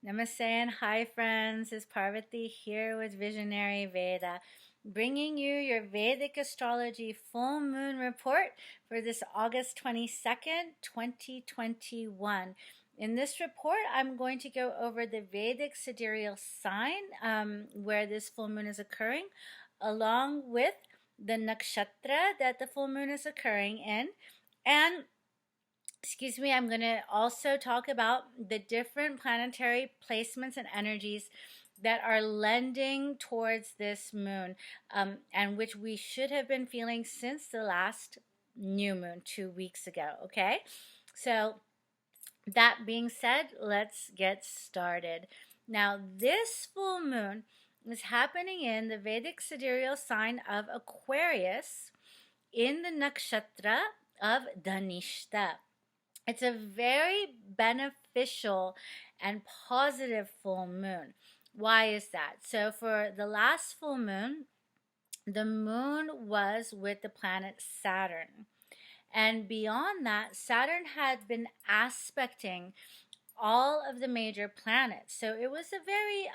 Namaste and hi friends, it's Parvati here with Visionary Veda, bringing you your Vedic Astrology Full Moon Report for this August 22nd, 2021. In this report, I'm going to go over the Vedic sidereal sign where this full moon is occurring, along with the nakshatra that the full moon is occurring in, and I'm going to also talk about the different planetary placements and energies that are lending towards this moon, and which we should have been feeling since the last new moon 2 weeks ago. Okay, so that being said, let's get started. Now, this full moon is happening in the Vedic sidereal sign of Aquarius in the nakshatra of Dhanishta. It's a very beneficial and positive full moon. Why is that? So for the last full moon, the moon was with the planet Saturn. And beyond that, Saturn had been aspecting all of the major planets. So it was a very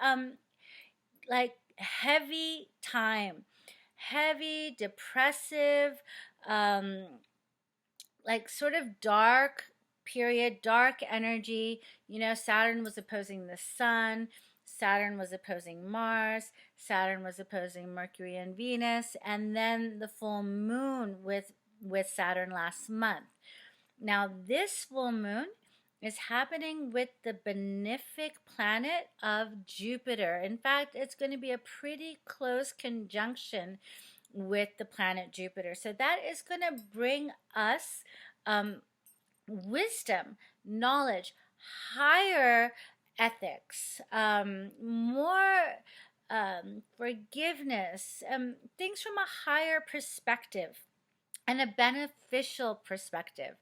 heavy time, heavy, depressive, sort of dark period, dark energy. Saturn was opposing the sun, Saturn was opposing Mars, Saturn was opposing Mercury and Venus, and then the full moon with Saturn last month. Now this full moon is happening with the benefic planet of Jupiter. In fact, it's going to be a pretty close conjunction with the planet Jupiter. So that is going to bring us wisdom, knowledge, higher ethics, more forgiveness, things from a higher perspective and a beneficial perspective.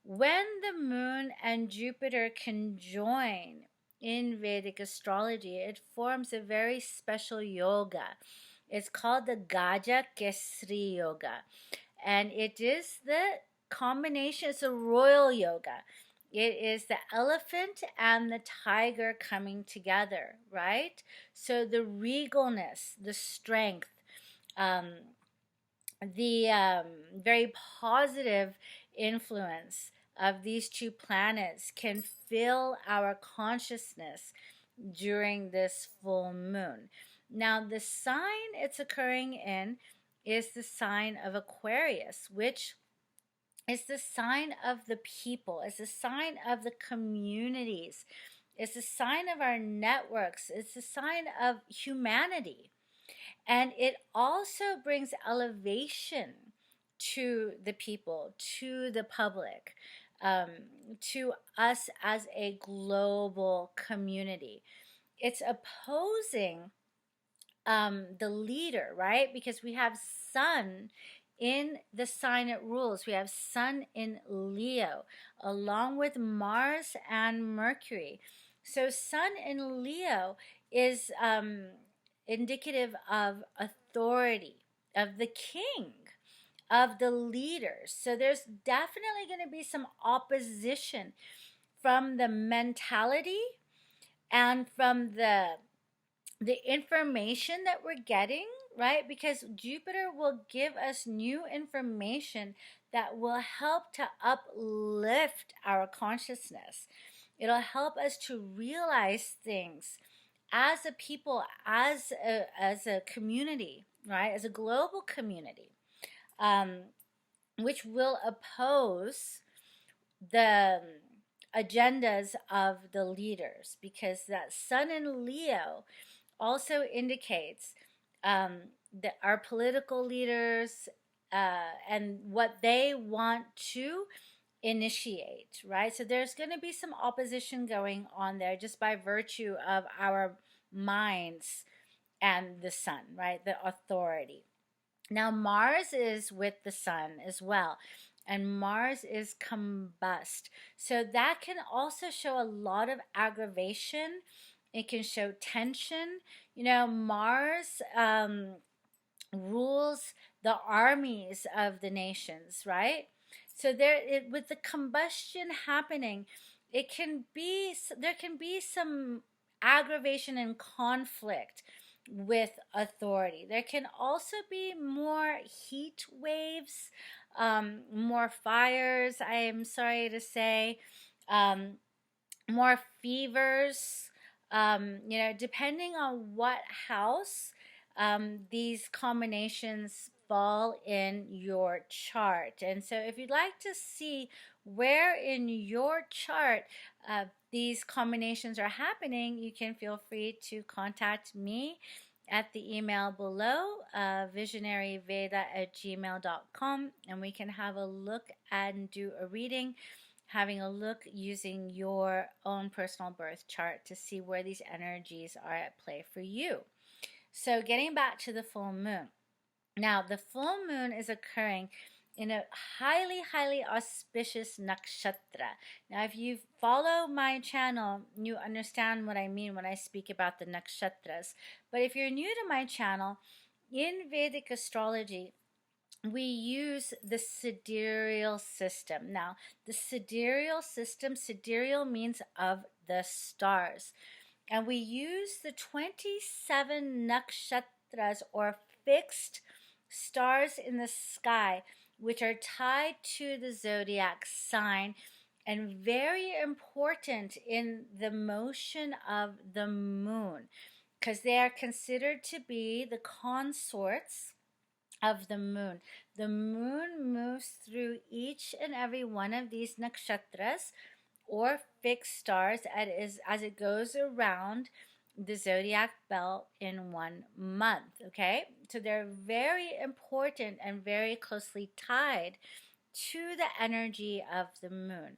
When the moon and Jupiter conjoin in Vedic astrology, it forms a very special yoga. It's called the Gaja Gesri yoga, and it is the combination. It's a royal yoga. It is the elephant and the tiger coming together, right? So the regalness, the strength, the very positive influence of these two planets can fill our consciousness during this full moon. Now, the sign it's occurring in is the sign of Aquarius, which is the sign of the people, it's the sign of the communities, it's the sign of our networks, it's the sign of humanity. And it also brings elevation to the people, to the public, to us as a global community. It's opposing the leader, right? Because we have Sun in the sign it rules. We have Sun in Leo, along with Mars and Mercury. So Sun in Leo is indicative of authority, of the king, of the leaders. So there's definitely going to be some opposition from the mentality and from the information that we're getting, right? Because Jupiter will give us new information that will help to uplift our consciousness. It'll help us to realize things as a people, as a community, right? As a global community, which will oppose the agendas of the leaders, because that Sun in Leo also indicates that our political leaders and what they want to initiate, right? So there's going to be some opposition going on there just by virtue of our minds and the sun, right? The authority. Now Mars is with the sun as well, and Mars is combust. So that can also show a lot of aggravation. It can show tension. Mars rules the armies of the nations, right? So with the combustion happening, there can be some aggravation and conflict with authority. There can also be more heat waves, more fires, I am sorry to say, more fevers, depending on what house these combinations fall in your chart. And so if you'd like to see where in your chart these combinations are happening, you can feel free to contact me at the email below, visionaryveda@gmail.com, and we can have a look and do a reading, having a look using your own personal birth chart to see where these energies are at play for you. So getting back to the full moon. Now, the full moon is occurring in a highly, highly auspicious nakshatra. Now, if you follow my channel, you understand what I mean when I speak about the nakshatras. But if you're new to my channel, in Vedic astrology, we use the sidereal system. Now, the sidereal system, sidereal means of the stars. And we use the 27 nakshatras, or fixed stars in the sky, which are tied to the zodiac sign and very important in the motion of the moon, because they are considered to be the consorts of the moon. The moon moves through each and every one of these nakshatras, or fixed stars, as it goes around the zodiac belt in 1 month. Okay, so they're very important and very closely tied to the energy of the moon.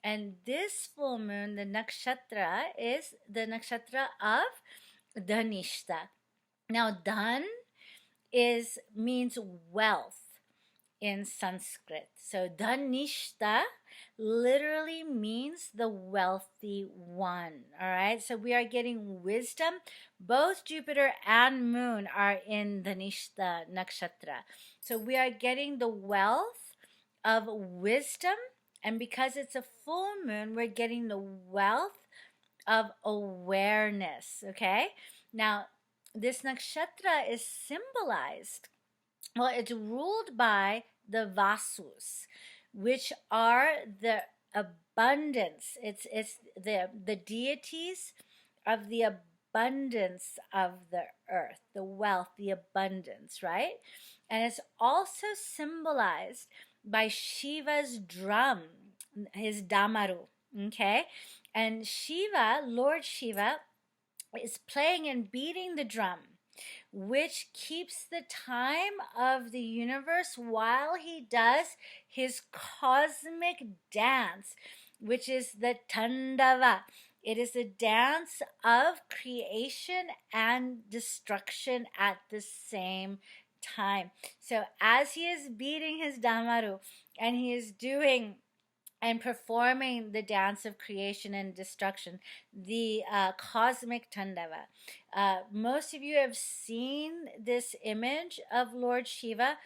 And this full moon, the nakshatra, is the nakshatra of Dhanishta. Now, Dhan means wealth in Sanskrit. So Dhanishta literally means the wealthy one. All right, so we are getting wisdom. Both Jupiter and Moon are in Dhanishta Nakshatra. So we are getting the wealth of wisdom, and because it's a full moon, we're getting the wealth of awareness. Okay, now this nakshatra is symbolized, well, it's ruled by the Vasus, which are the abundance. It's the deities of the abundance of the earth, the wealth, the abundance, right? And it's also symbolized by Shiva's drum, his damaru, okay? And Shiva, Lord Shiva, is playing and beating the drum, which keeps the time of the universe while he does his cosmic dance, which is the Tandava. It is a dance of creation and destruction at the same time. So as he is beating his damaru and he is doing and performing the dance of creation and destruction, the cosmic Tandava. Most of you have seen this image of Lord Shiva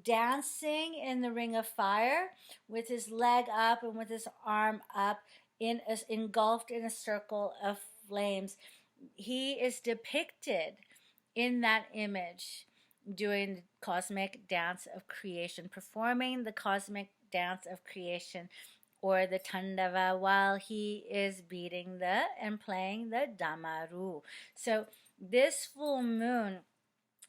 dancing in the ring of fire with his leg up and with his arm up, engulfed in a circle of flames. He is depicted in that image doing the cosmic dance of creation, performing the cosmic dance of creation, or the Tandava, while he is beating and playing the damaru. So this full moon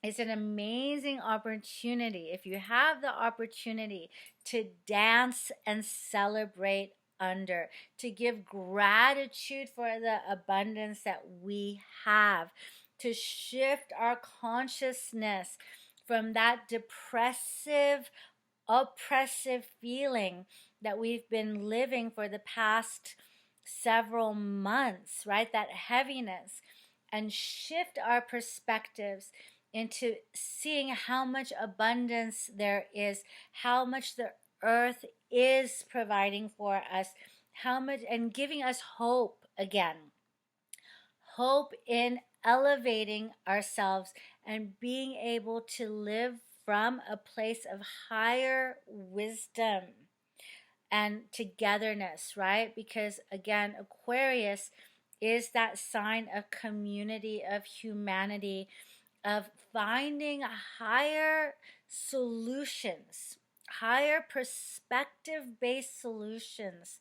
is an amazing opportunity, if you have the opportunity, to dance and celebrate under, to give gratitude for the abundance that we have, to shift our consciousness from that depressive, oppressive feeling that we've been living for the past several months, right? That heaviness, and shift our perspectives into seeing how much abundance there is, how much the earth is providing for us, how much, and giving us hope again. Hope in elevating ourselves and being able to live from a place of higher wisdom and togetherness, right? Because again, Aquarius is that sign of community, of humanity, of finding higher solutions, higher perspective-based solutions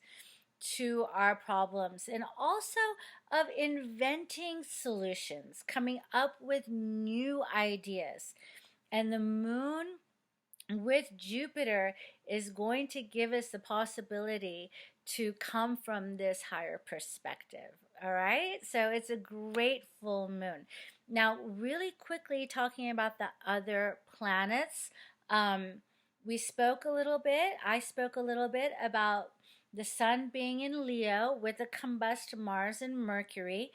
to our problems, and also of inventing solutions, coming up with new ideas. And the moon with Jupiter is going to give us the possibility to come from this higher perspective. All right, so it's a great full moon. Now, really quickly talking about the other planets, we spoke a little bit, I spoke a little bit about the sun being in Leo with a combust Mars and Mercury.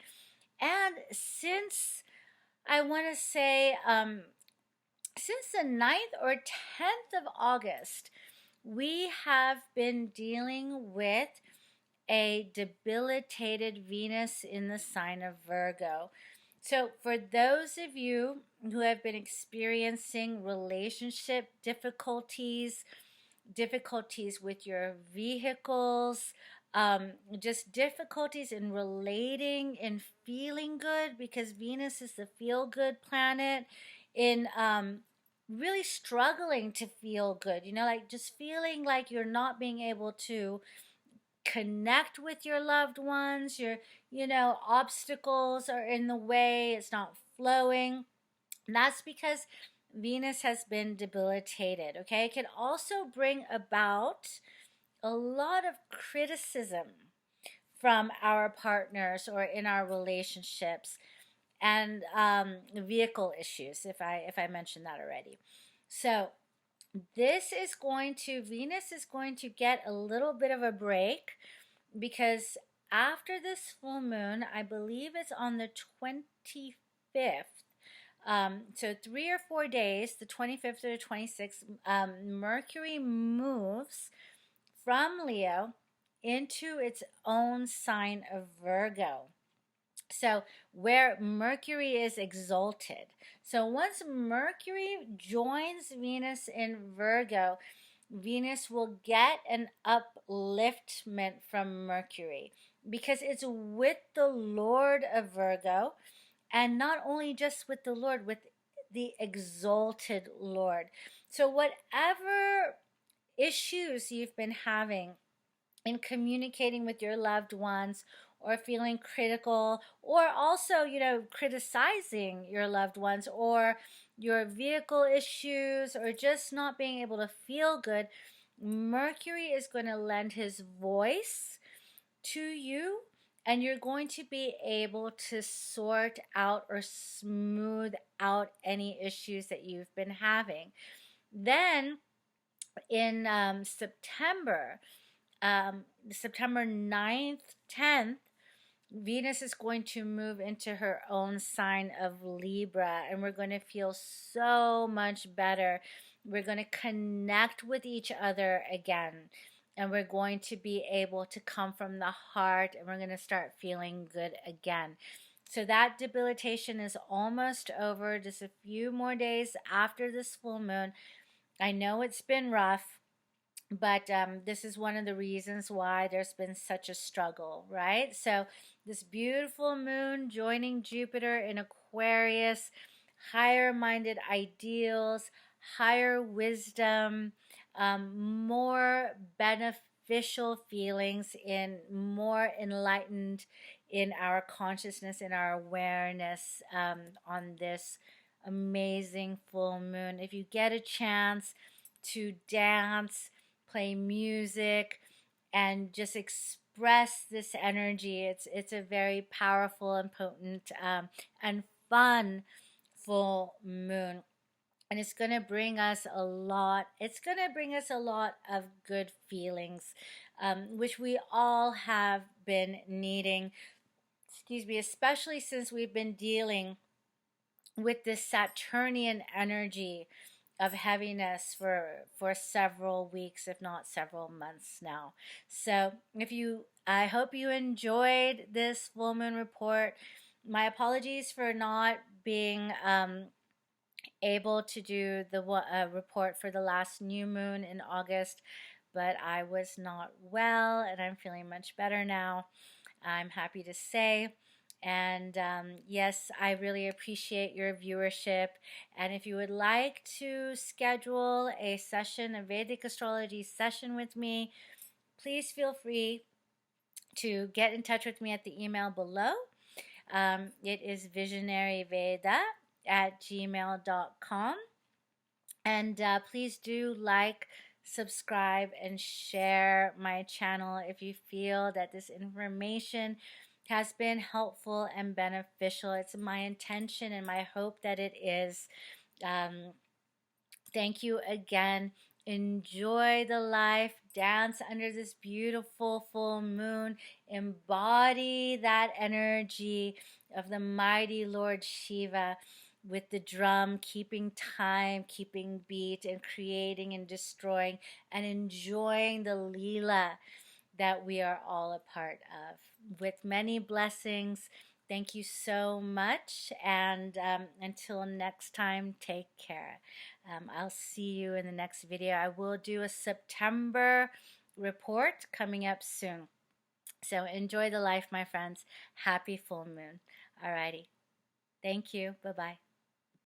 And since I want to say, since the 9th or 10th of August, we have been dealing with a debilitated Venus in the sign of Virgo. So for those of you who have been experiencing relationship difficulties, difficulties with your vehicles, just difficulties in relating and feeling good, because Venus is the feel-good planet, in really struggling to feel good, like just feeling like you're not being able to connect with your loved ones, obstacles are in the way, it's not flowing. And that's because Venus has been debilitated, okay? It can also bring about a lot of criticism from our partners or in our relationships, and vehicle issues, if I mentioned that already. So Venus is going to get a little bit of a break, because after this full moon, I believe it's on the 25th, so 3 or 4 days, the 25th or the 26th, Mercury moves from Leo into its own sign of Virgo. So where Mercury is exalted. So once Mercury joins Venus in Virgo, Venus will get an upliftment from Mercury, because it's with the Lord of Virgo, and not only just with the Lord, with the exalted Lord. So whatever issues you've been having in communicating with your loved ones, or feeling critical, or also, criticizing your loved ones, or your vehicle issues, or just not being able to feel good, Mercury is going to lend his voice to you, and you're going to be able to sort out or smooth out any issues that you've been having. Then in September 9th, 10th, Venus is going to move into her own sign of Libra, and we're going to feel so much better. We're going to connect with each other again, and we're going to be able to come from the heart, and we're going to start feeling good again. So that debilitation is almost over, just a few more days after this full moon. I know it's been rough, but this is one of the reasons why there's been such a struggle, right? So this beautiful moon joining Jupiter in Aquarius, higher-minded ideals, higher wisdom, more beneficial feelings, in more enlightened in our consciousness, in our awareness, on this amazing full moon. If you get a chance to dance, play music, and just express this energy, it's a very powerful and potent and fun full moon. And it's going to bring us a lot. It's going to bring us a lot of good feelings, which we all have been needing. Excuse me, especially since we've been dealing with this Saturnian energy of heaviness for several weeks, if not several months now. So I hope you enjoyed this full moon report. My apologies for not being able to do the report for the last new moon in August, but I was not well, and I'm feeling much better now. I'm happy to say. And yes, I really appreciate your viewership. And if you would like to schedule a session, a Vedic astrology session with me, please feel free to get in touch with me at the email below. It is visionaryveda@gmail.com. And please do like, subscribe, and share my channel if you feel that this information has been helpful and beneficial. It's my intention and my hope that it is. Thank you again. Enjoy the life. Dance under this beautiful full moon. Embody that energy of the mighty Lord Shiva with the drum, keeping time, keeping beat, and creating and destroying and enjoying the Leela that we are all a part of. With many blessings. Thank you so much. And until next time, take care. I'll see you in the next video. I will do a September report coming up soon. So enjoy the life, my friends. Happy full moon. Alrighty. Thank you. Bye-bye.